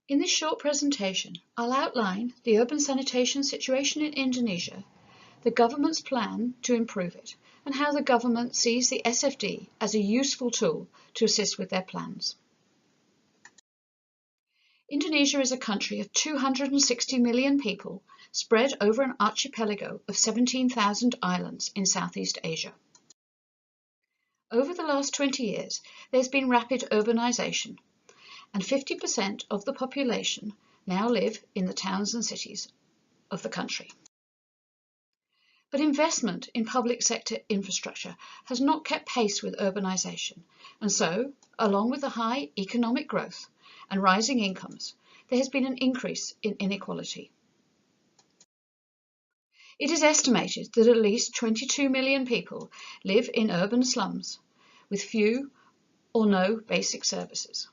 In this short presentation, I'll outline the urban sanitation situation in Indonesia, the government's plan to improve it, and how the government sees the SFD as a useful tool to assist with their plans. Indonesia is a country of 260 million people spread over an archipelago of 17,000 islands in Southeast Asia. Over the last 20 years, there's been rapid urbanization, and 50% of the population now live in the towns and cities of the country. But investment in public sector infrastructure has not kept pace with urbanization, and so, along with the high economic growth and rising incomes, there has been an increase in inequality. It is estimated that at least 22 million people live in urban slums with few or no basic services.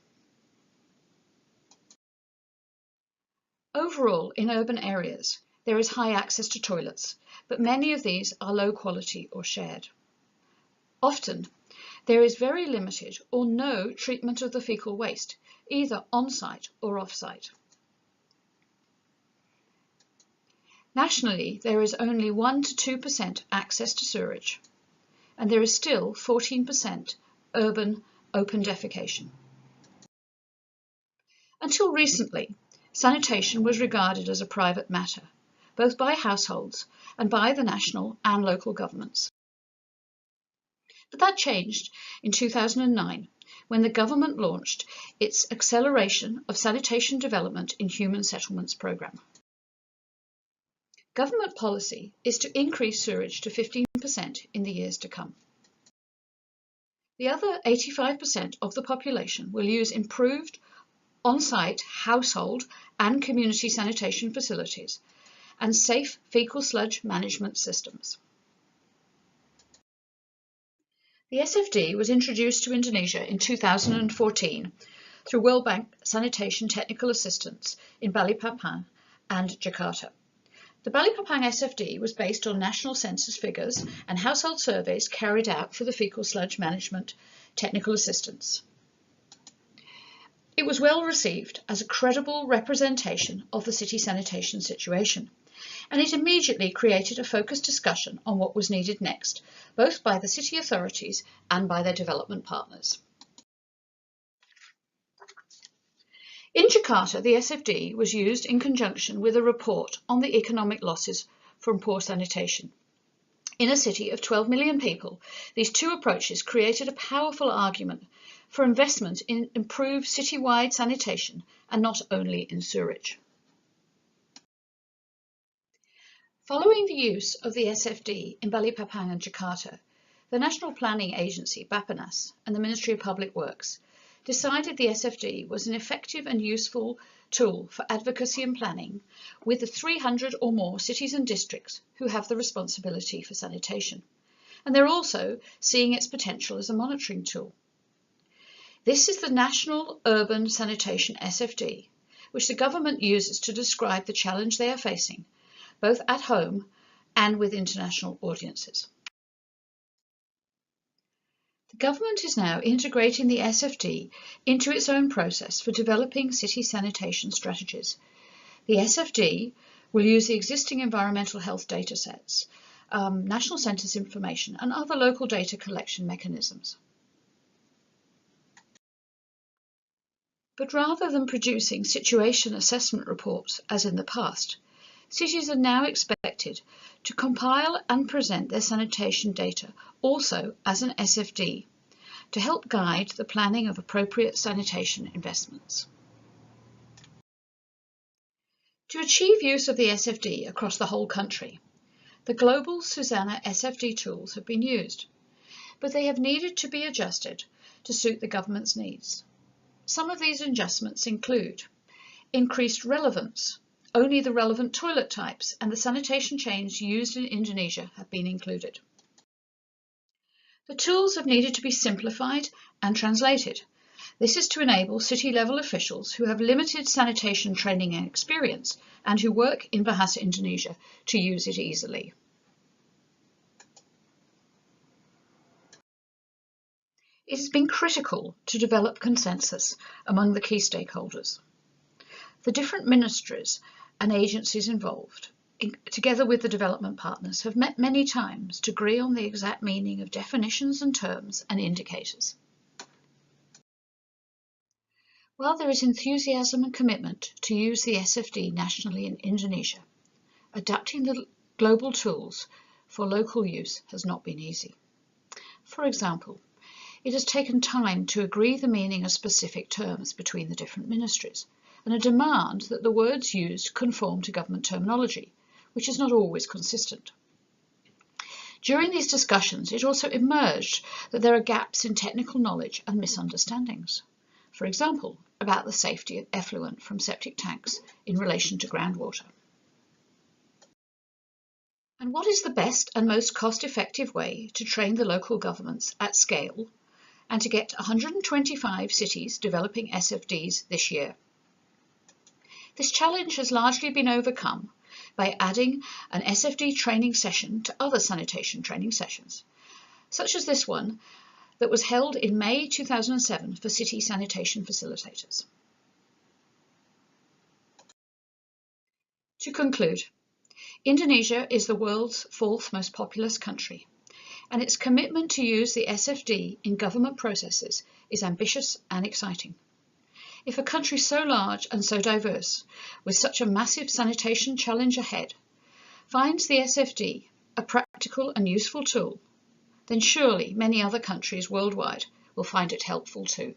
Overall, in urban areas, there is high access to toilets, but many of these are low quality or shared. Often, there is very limited or no treatment of the fecal waste, either on-site or off-site. Nationally, there is only 1 to 2% access to sewerage, and there is still 14% urban open defecation. Until recently, sanitation was regarded as a private matter, both by households and by the national and local governments. But that changed in 2009 when the government launched its Acceleration of Sanitation Development in Human Settlements programme. Government policy is to increase sewerage to 15% in the years to come. The other 85% of the population will use improved on-site household and community sanitation facilities and safe fecal sludge management systems. The SFD was introduced to Indonesia in 2014 through World Bank Sanitation Technical Assistance in Balikpapan and Jakarta. The Balikpapan SFD was based on national census figures and household surveys carried out for the fecal sludge management technical assistance. It was well received as a credible representation of the city sanitation situation, and it immediately created a focused discussion on what was needed next, both by the city authorities and by their development partners. In Jakarta, the SFD was used in conjunction with a report on the economic losses from poor sanitation. In a city of 12 million people, these two approaches created a powerful argument for investment in improved citywide sanitation and not only in sewerage. Following the use of the SFD in Balikpapan and Jakarta, the National Planning Agency, Bappenas, and the Ministry of Public Works decided the SFD was an effective and useful tool for advocacy and planning with the 300 or more cities and districts who have the responsibility for sanitation. And they're also seeing its potential as a monitoring tool. This is the National Urban Sanitation SFD, which the government uses to describe the challenge they are facing, both at home and with international audiences. The government is now integrating the SFD into its own process for developing city sanitation strategies. The SFD will use the existing environmental health data sets, national census information, and other local data collection mechanisms. But rather than producing situation assessment reports as in the past, cities are now expected to compile and present their sanitation data also as an SFD to help guide the planning of appropriate sanitation investments. To achieve use of the SFD across the whole country, the global Susanna SFD tools have been used, but they have needed to be adjusted to suit the government's needs. Some of these adjustments include increased relevance. Only the relevant toilet types and the sanitation chains used in Indonesia have been included. The tools have needed to be simplified and translated. This is to enable city-level officials who have limited sanitation training and experience and who work in Bahasa Indonesia to use it easily. It has been critical to develop consensus among the key stakeholders. The different ministries and agencies involved, together with the development partners, have met many times to agree on the exact meaning of definitions and terms and indicators. While there is enthusiasm and commitment to use the SFD nationally in Indonesia, adapting the global tools for local use has not been easy. For example, it has taken time to agree the meaning of specific terms between the different ministries, and a demand that the words used conform to government terminology, which is not always consistent. During these discussions, it also emerged that there are gaps in technical knowledge and misunderstandings. For example, about the safety of effluent from septic tanks in relation to groundwater. And what is the best and most cost-effective way to train the local governments at scale and to get 125 cities developing SFDs this year? This challenge has largely been overcome by adding an SFD training session to other sanitation training sessions, such as this one that was held in May 2007 for City Sanitation Facilitators. To conclude, Indonesia is the world's fourth most populous country, and its commitment to use the SFD in government processes is ambitious and exciting. If a country so large and so diverse, with such a massive sanitation challenge ahead, finds the SFD a practical and useful tool, then surely many other countries worldwide will find it helpful too.